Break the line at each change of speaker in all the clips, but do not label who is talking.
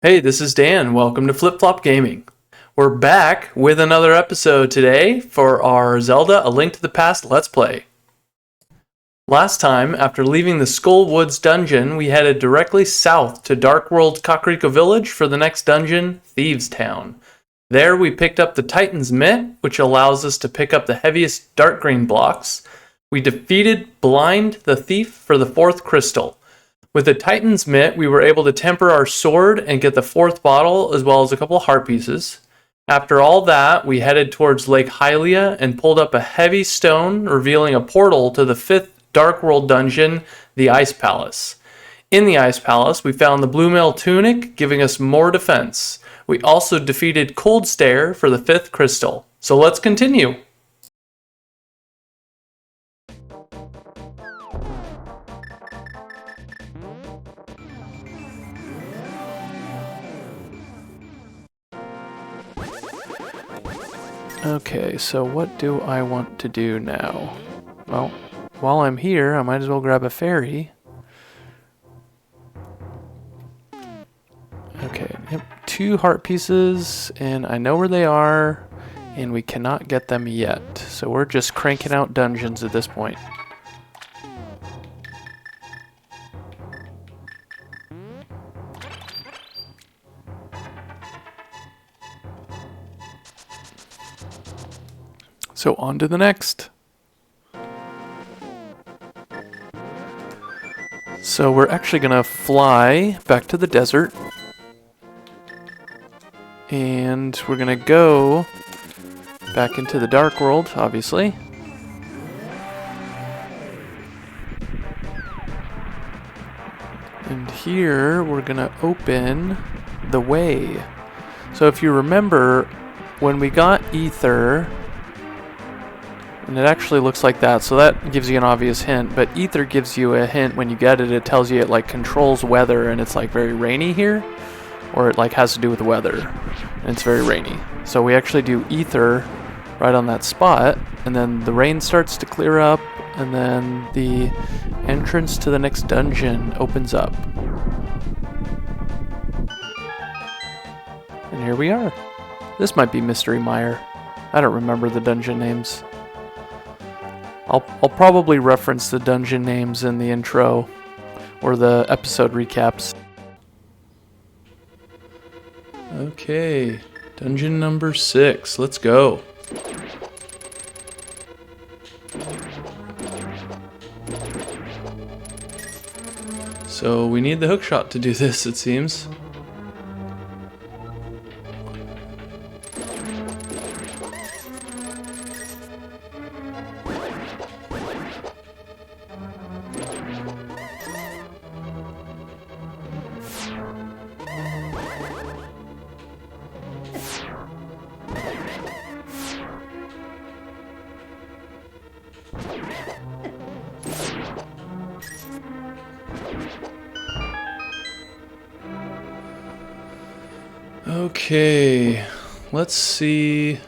Hey, this is Dan. Welcome to Flip Flop Gaming. We're back with another episode today for our Zelda A Link to the Past Let's Play. Last time, after leaving the Skull Woods dungeon, we headed directly south to Dark World Kakariko Village for the next dungeon, Thieves Town. There we picked up the Titan's Mitt, which allows us to pick up the heaviest dark green blocks. We defeated Blind the Thief for the 4th crystal. With the Titan's Mitt, we were able to temper our sword and get the 4th bottle, as well as a couple of heart pieces. After all that, we headed towards Lake Hylia and pulled up a heavy stone, revealing a portal to the 5th Dark World dungeon, the Ice Palace. In the Ice Palace, we found the Blue Mail Tunic, giving us more defense. We also defeated Cold Stare for the 5th crystal. So let's continue. Okay, so what do I want to do now? Well, while I'm here, I might as well grab a fairy. Okay, yep, 2 heart pieces, and I know where they are, and we cannot get them yet. So we're just cranking out dungeons at this point. So on to the next. So we're actually gonna fly back to the desert. And we're gonna go back into the Dark World, obviously. And here we're gonna open the way. So if you remember, when we got Ether, and it actually looks like that, so that gives you an obvious hint, but Ether gives you a hint when you get it. It tells you it like controls weather, and it's like very rainy here, or it like has to do with the weather, and it's very rainy. So we actually do Ether right on that spot, and then the rain starts to clear up, and then the entrance to the next dungeon opens up. And here we are. This might be Mystery Mire. I don't remember the dungeon names. I'll probably reference the dungeon names in the intro or the episode recaps. Okay, dungeon number 6. Let's go. So we need the hookshot to do this, it seems. Okay, let's see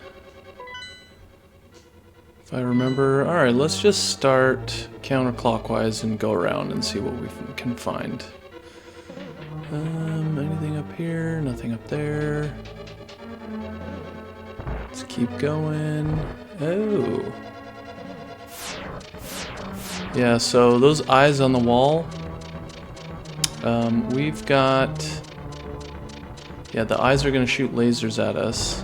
if I remember. Alright, let's just start counterclockwise and go around and see what we can find. Anything up here? Nothing up there. Let's keep going. Oh. Yeah, so those eyes on the wall, we've got... Yeah, the eyes are going to shoot lasers at us.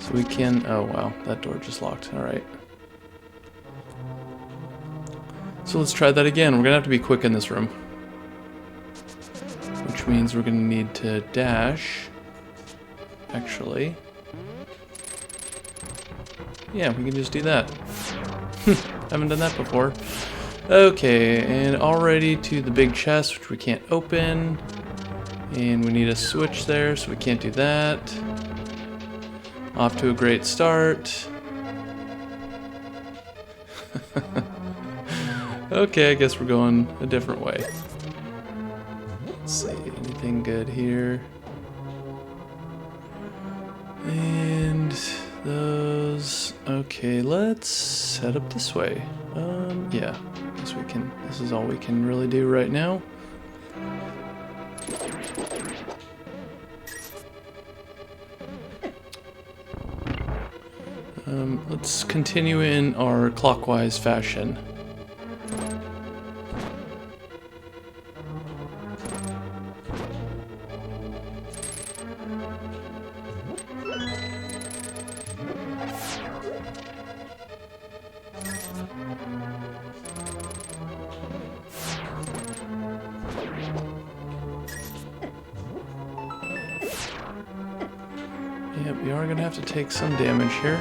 So we can... Oh, wow. That door just locked. Alright. So let's try that again. We're going to have to be quick in this room. Which means we're going to need to dash. Actually. Yeah, we can just do that. Haven't done that before. Okay, and already to the big chest, which we can't open. And we need a switch there, so we can't do that. Off to a great start. Okay, I guess we're going a different way. Let's see, anything good here? And those... Okay, let's head up this way. Yeah, I guess we can... This is all we can really do right now. Let's continue in our clockwise fashion. Yep, we are going to have to take some damage here.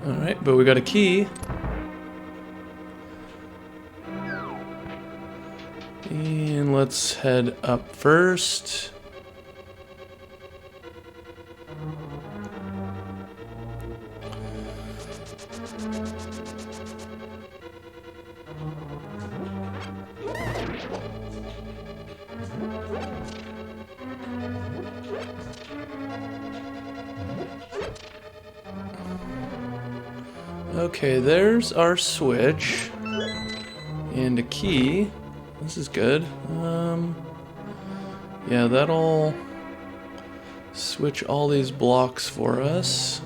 Alright, but we got a key. And let's head up first. Okay, there's our switch. And a key. This is good. Yeah, that'll switch all these blocks for us.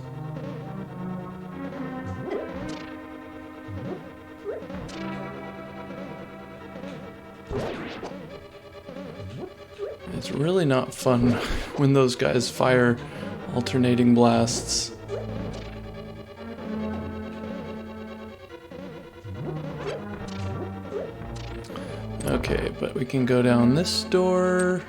It's really not fun when those guys fire alternating blasts. Okay, but we can go down this door.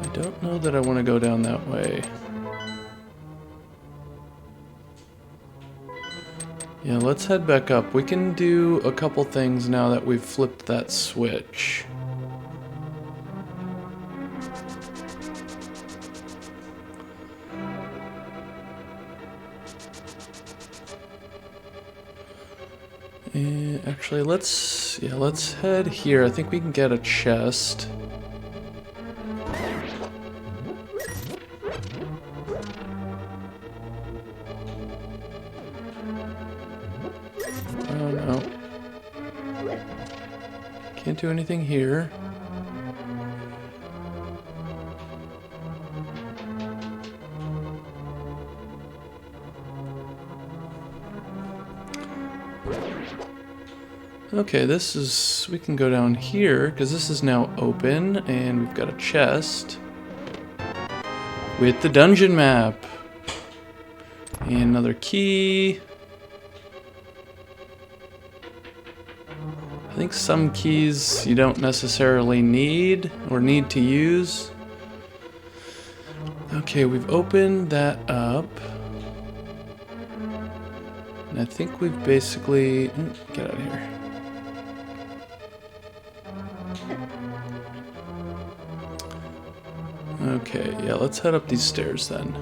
I don't know that I want to go down that way. Yeah, let's head back up. We can do a couple things now that we've flipped that switch. Actually, let's head here. I think we can get a chest. Oh no. Can't do anything here. Okay, we can go down here, because this is now open, and we've got a chest with the dungeon map. And another key. I think some keys you don't necessarily need, or need to use. Okay, we've opened that up. And I think we've basically... get out of here. Okay, yeah, let's head up these stairs then.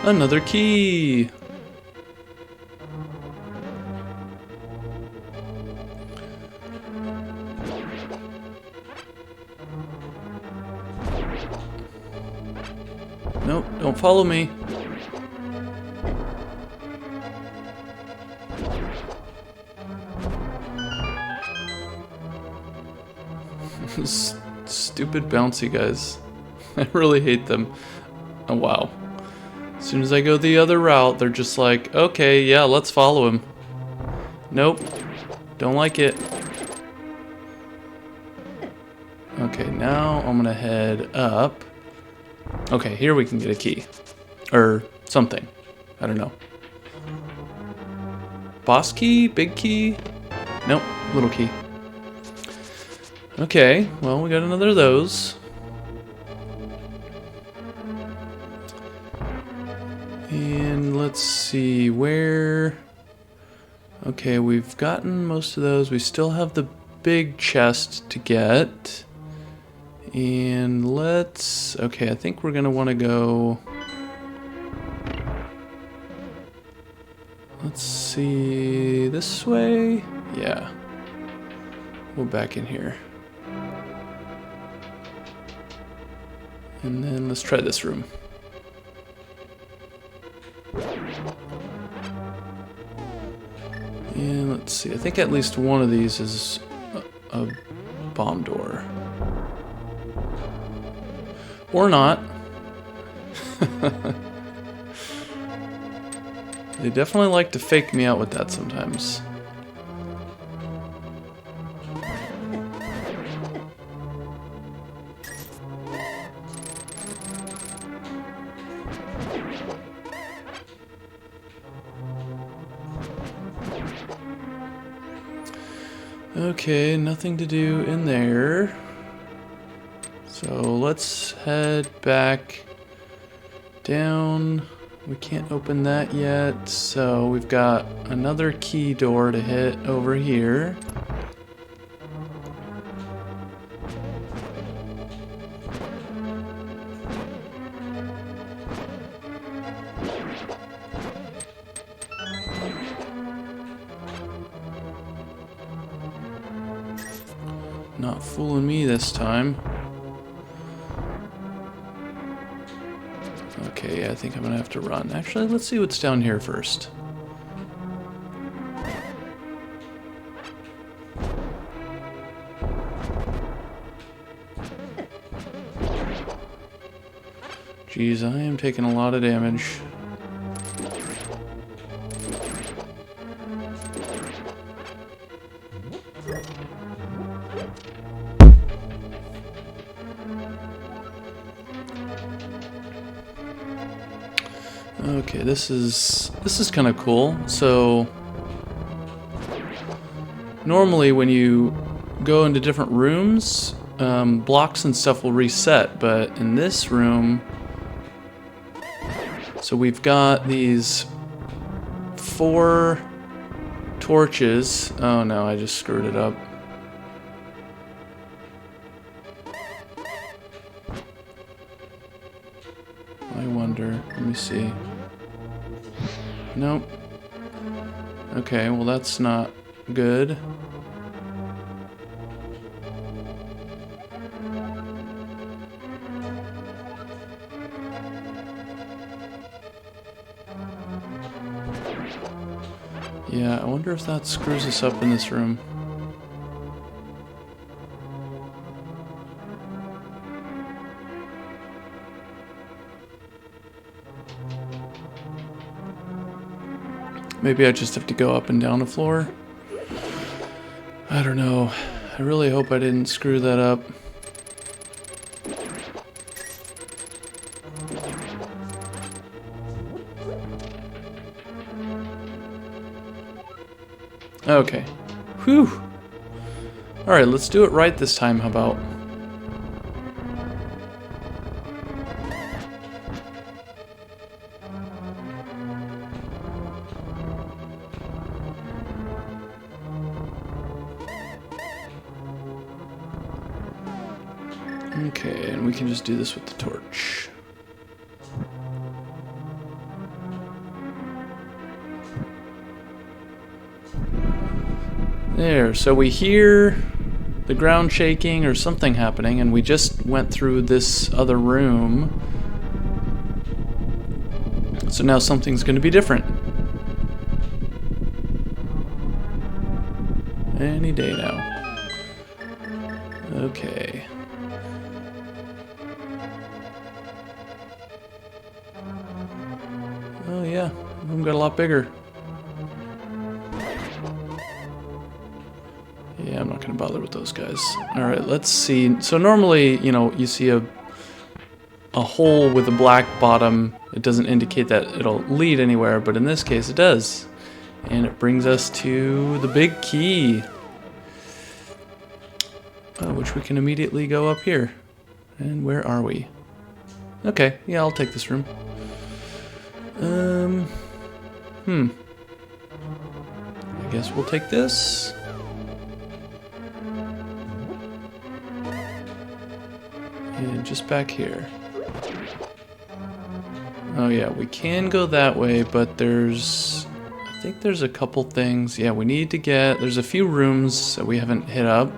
Another key! Nope, don't follow me. Stupid bouncy guys. I really hate them. Oh wow. As soon as I go the other route, they're just like, okay, yeah, let's follow him. Nope. Don't like it. Okay, now I'm gonna head up. Okay, here we can get a key. Or something. I don't know. Boss key? Big key? Nope, little key. Okay, well, we got another of those. And let's see, where... Okay, we've gotten most of those. We still have the big chest to get. And let's... Okay, I think we're gonna want to go... Let's see... This way? Yeah. We're back in here. And then let's try this room. And let's see, I think at least one of these is a bomb door. Or not. They definitely like to fake me out with that sometimes. Okay, nothing to do in there. So let's head back down. We can't open that yet, so we've got another key door to hit over here. Not fooling me this time. Okay, yeah, I think I'm gonna have to run. Actually, let's see what's down here first. Jeez, I am taking a lot of damage. Okay, this is kind of cool. So normally when you go into different rooms, blocks and stuff will reset, but in this room, so we've got these 4 torches. Oh no, I just screwed it up. I wonder, let me see. Nope. Okay, well that's not good. Yeah, I wonder if that screws us up in this room. Maybe I just have to go up and down the floor. I don't know. I really hope I didn't screw that up. Okay. Whew. Alright, let's do it right this time, how about? Okay, and we can just do this with the torch. There, so we hear the ground shaking or something happening, and we just went through this other room. So now something's going to be different. Any day now. Okay. Oh yeah, the room got a lot bigger. Yeah, I'm not going to bother with those guys. Alright, let's see. So normally, you know, you see a hole with a black bottom. It doesn't indicate that it'll lead anywhere, but in this case it does. And it brings us to the big key. Which we can immediately go up here. And where are we? Okay, yeah, I'll take this room. I guess we'll take this. And just back here. Oh yeah, we can go that way, but there's... I think there's a couple things. Yeah, we need to get... There's a few rooms that we haven't hit up.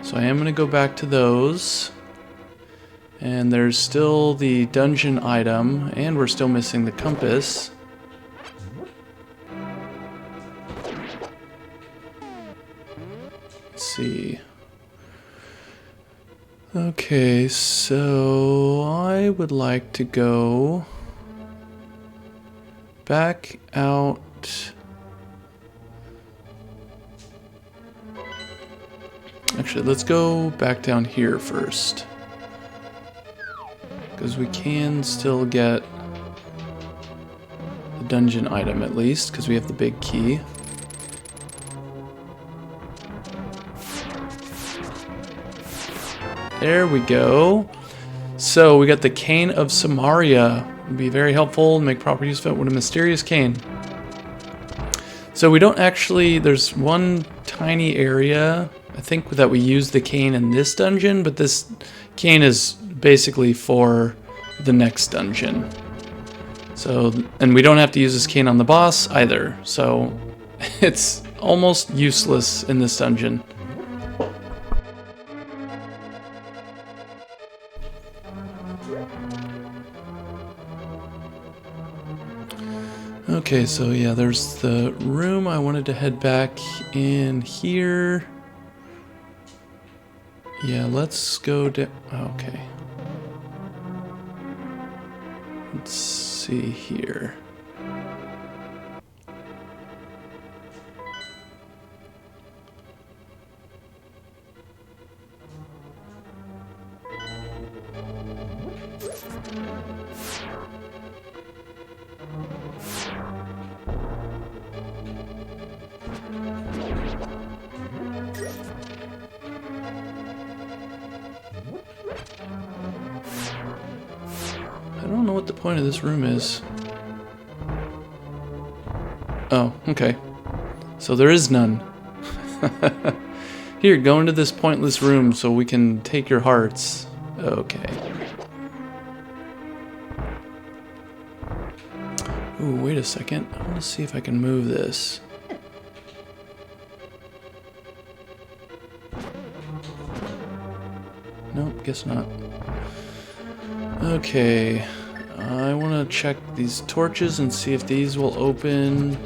So I am going to go back to those. And there's still the dungeon item, and we're still missing the compass. Let's see. Okay, so I would like to go back out. Actually, let's go back down here first. Because we can still get the dungeon item at least, because we have the big key. There we go. So we got the Cane of Somaria. Would be very helpful, make proper use of it. What a mysterious cane. So we don't actually, there's one tiny area, I think, that we use the cane in this dungeon, but this cane is basically for the next dungeon. So, and we don't have to use this cane on the boss either, so it's almost useless in this dungeon. Okay, so yeah, there's the room. I wanted to head back in here. Yeah, let's go down. Okay. Let's see here. I don't know what the point of this room is. Oh, okay. So there is none. Here, go into this pointless room so we can take your hearts. Okay. Ooh, wait a second. I want to see if I can move this. Nope, guess not. Okay, I want to check these torches and see if these will open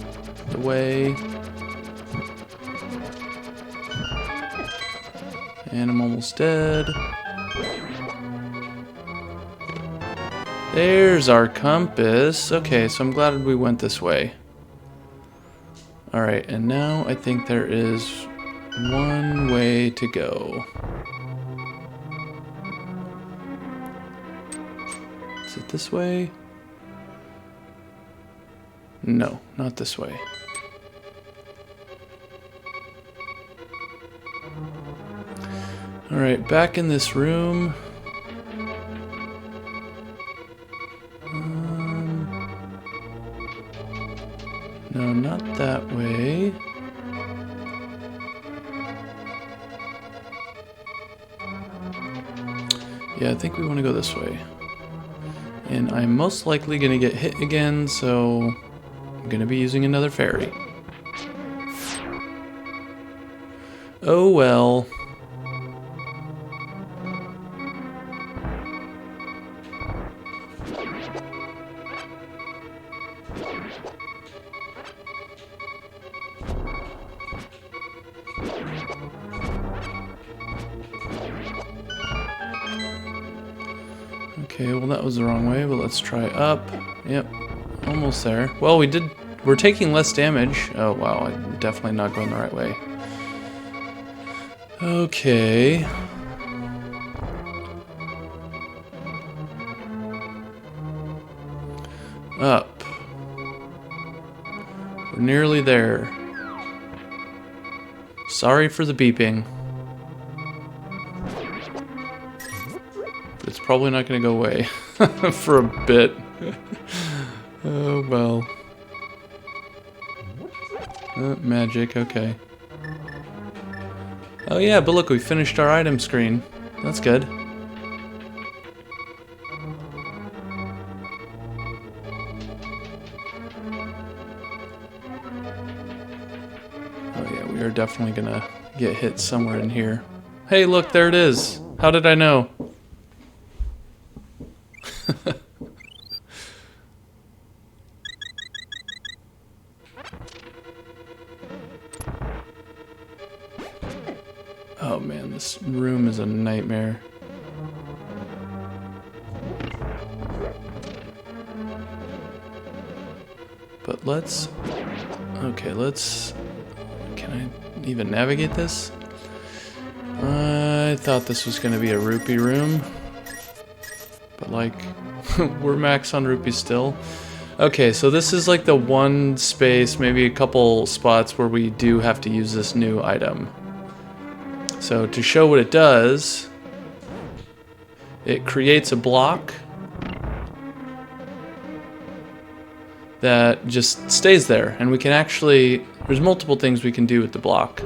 the way. And I'm almost dead. There's our compass. Okay, so I'm glad we went this way. Alright, and now I think there is one way to go. Is it this way? No, not this way. Alright, back in this room. No, not that way. Yeah, I think we want to go this way. And I'm most likely going to get hit again, so I'm going to be using another fairy. Oh well. Okay, well that was the wrong way, but let's try up. Yep, almost there. Well, we're taking less damage. Oh wow, I'm definitely not going the right way. Okay. Up. We're nearly there. Sorry for the beeping. It's probably not going to go away for a bit. Oh, well. Magic, okay. Oh yeah, but look, we finished our item screen. That's good. Oh yeah, we are definitely going to get hit somewhere in here. Hey, look, there it is. How did I know? Oh man, this room is a nightmare. But let's... Okay, let's... Can I even navigate this? I thought this was going to be a rupee room. But like, we're max on rupees still. Okay, so this is like the one space, maybe a couple spots where we do have to use this new item. So to show what it does, it creates a block that just stays there, and we can actually, there's multiple things we can do with the block.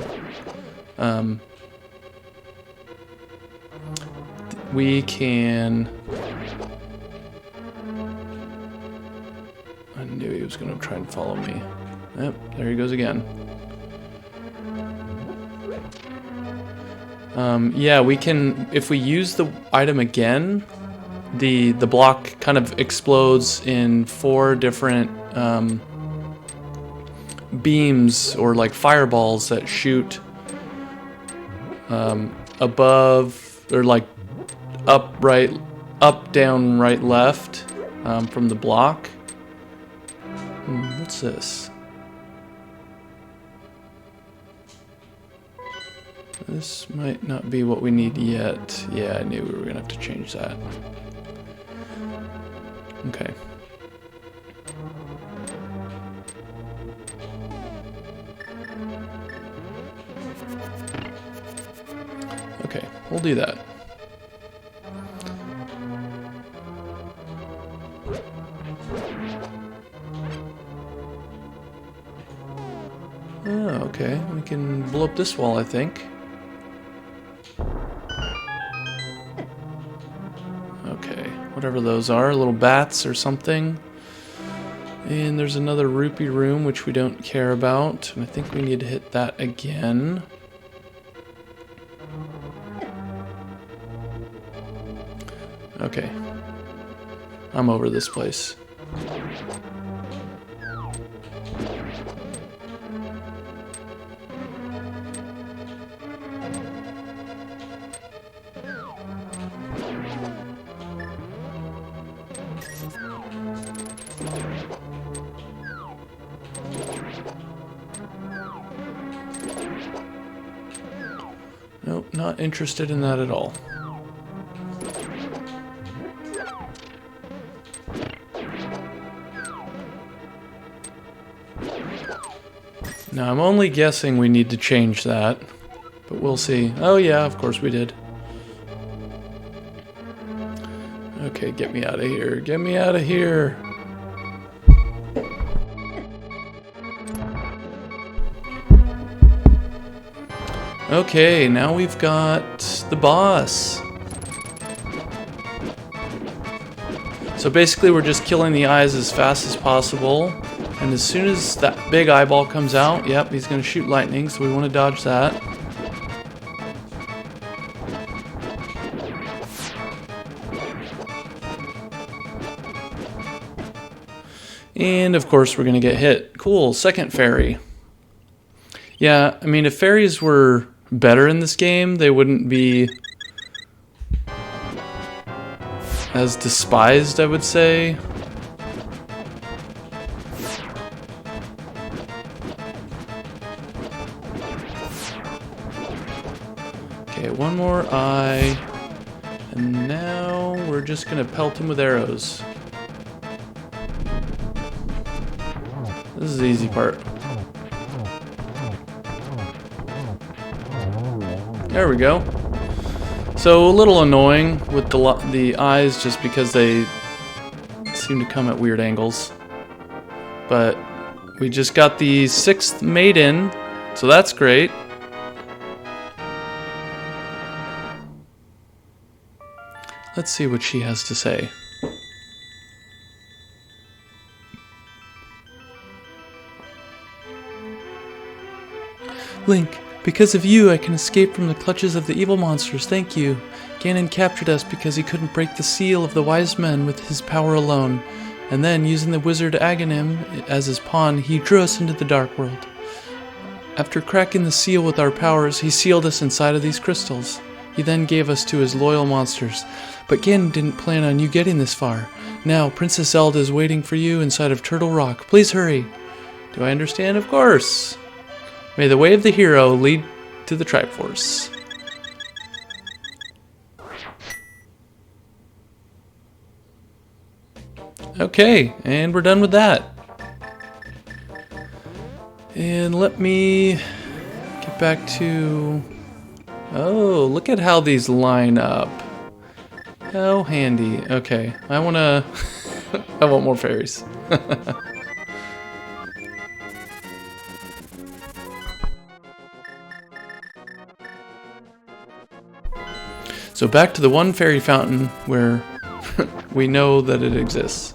We can, I knew he was going to try and follow me. Yep, there he goes again. Yeah, we can, if we use the item again, the block kind of explodes in 4 different beams or like fireballs that shoot above, or like up, right, up, down, right, left from the block. What's this? This might not be what we need yet. Yeah, I knew we were gonna have to change that. Okay. Okay, we'll do that. Oh, okay. We can blow up this wall, I think. Okay, whatever those are, little bats or something. And there's another rupee room, which we don't care about. And I think we need to hit that again. Okay. I'm over this place. Nope, not interested in that at all. Now, I'm only guessing we need to change that, but we'll see. Oh yeah, of course we did. Okay, get me out of here. Get me out of here. Okay, now we've got the boss. So basically we're just killing the eyes as fast as possible. And as soon as that big eyeball comes out, yep, he's going to shoot lightning, so we want to dodge that. And of course we're going to get hit. Cool, second fairy. Yeah, I mean, if fairies were better in this game, they wouldn't be as despised, I would say. Okay, one more eye. And now we're just gonna pelt him with arrows. This is the easy part. There we go. So a little annoying with the eyes just because they seem to come at weird angles. But we just got the 6th maiden, so that's great. Let's see what she has to say. Link, Because of you, I can escape from the clutches of the evil monsters. Thank you. Ganon captured us because he couldn't break the seal of the wise men with his power alone. And then, using the wizard Aganim as his pawn, he drew us into the dark world. After cracking the seal with our powers, he sealed us inside of these crystals. He then gave us to his loyal monsters. But Ganon didn't plan on you getting this far. Now, Princess Zelda is waiting for you inside of Turtle Rock. Please hurry. Do I understand? Of course. May the way of the hero lead to the Triforce. Okay, and we're done with that. And let me get back to... Oh, look at how these line up. How handy. Okay, I want more fairies. So back to the one fairy fountain where we know that it exists.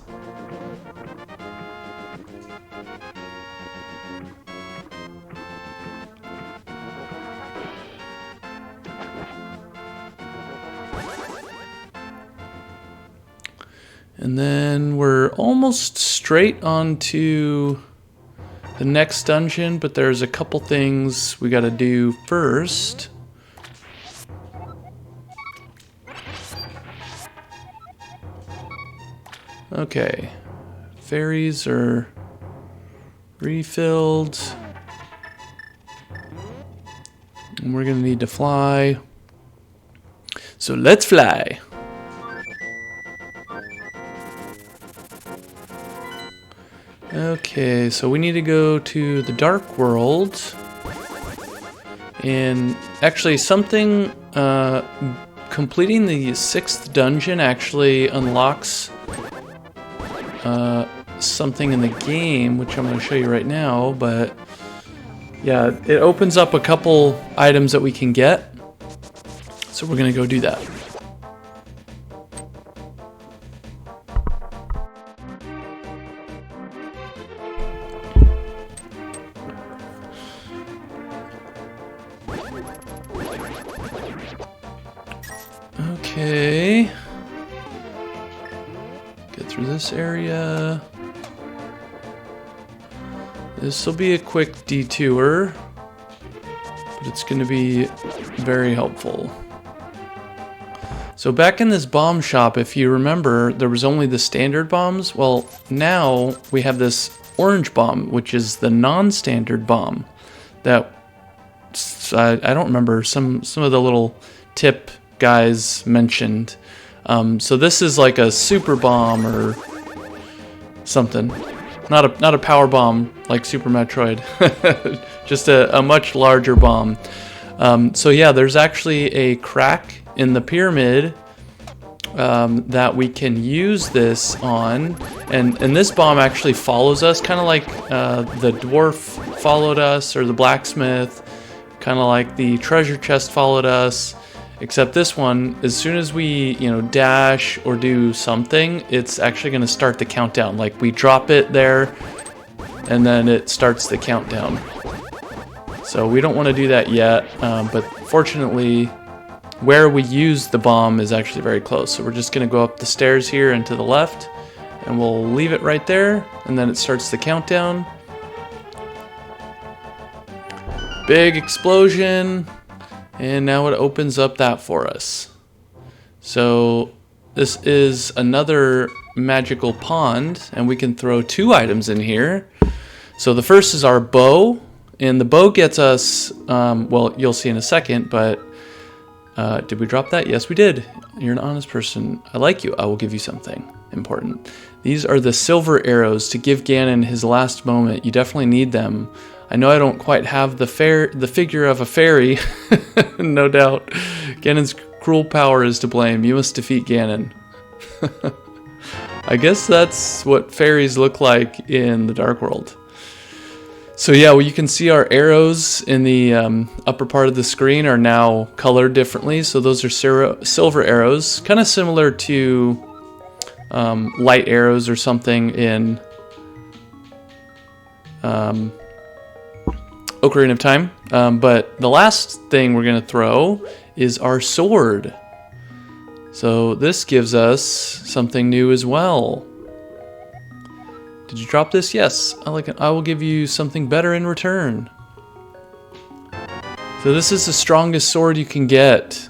And then we're almost straight onto the next dungeon, but there's a couple things we gotta do first. Okay, fairies are refilled. And we're gonna need to fly. So let's fly. Okay, so we need to go to the Dark World. And actually something, completing the 6th dungeon actually unlocks something in the game, which I'm going to show you right now, but yeah, it opens up a couple items that we can get. So we're going to go do that. Okay. Get through this area. This will be a quick detour, but it's going to be very helpful. So back in this bomb shop, if you remember, there was only the standard bombs. Well, now we have this orange bomb, which is the non-standard bomb that I don't remember, some of the little tip guys mentioned. So this is like a super bomb or something. Not a power bomb like Super Metroid, just a much larger bomb. So yeah, there's actually a crack in the pyramid that we can use this on, and this bomb actually follows us, kind of like the dwarf followed us, or the blacksmith, kind of like the treasure chest followed us. Except this one, as soon as we, dash or do something, it's actually going to start the countdown. Like, we drop it there, and then it starts the countdown. So we don't want to do that yet, but fortunately, where we use the bomb is actually very close. So we're just going to go up the stairs here and to the left, and we'll leave it right there, and then it starts the countdown. Big explosion. And now it opens up that for us. So this is another magical pond, and we can throw 2 items in here. So the first is our bow, and the bow gets us, well, you'll see in a second, but did we drop that? Yes, we did. You're an honest person. I like you. I will give you something important. These are the silver arrows to give Ganon his last moment. You definitely need them. I know I don't quite have the figure of a fairy, no doubt. Ganon's cruel power is to blame. You must defeat Ganon. I guess that's what fairies look like in the Dark World. So yeah, well, you can see our arrows in the upper part of the screen are now colored differently. So those are silver arrows, kind of similar to light arrows or something in Ocarina of Time. But the last thing we're going to throw is our sword. So this gives us something new as well. Did you drop this? Yes. I will give you something better in return. So this is the strongest sword you can get.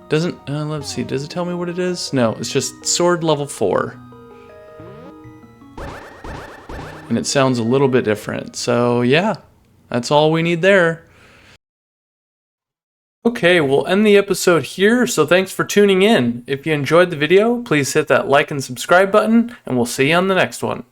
Doesn't, let's see, does it tell me what it is? No, it's just sword level 4. And it sounds a little bit different. So yeah, that's all we need there. Okay, we'll end the episode here, so thanks for tuning in. If you enjoyed the video, please hit that like and subscribe button, and we'll see you on the next one.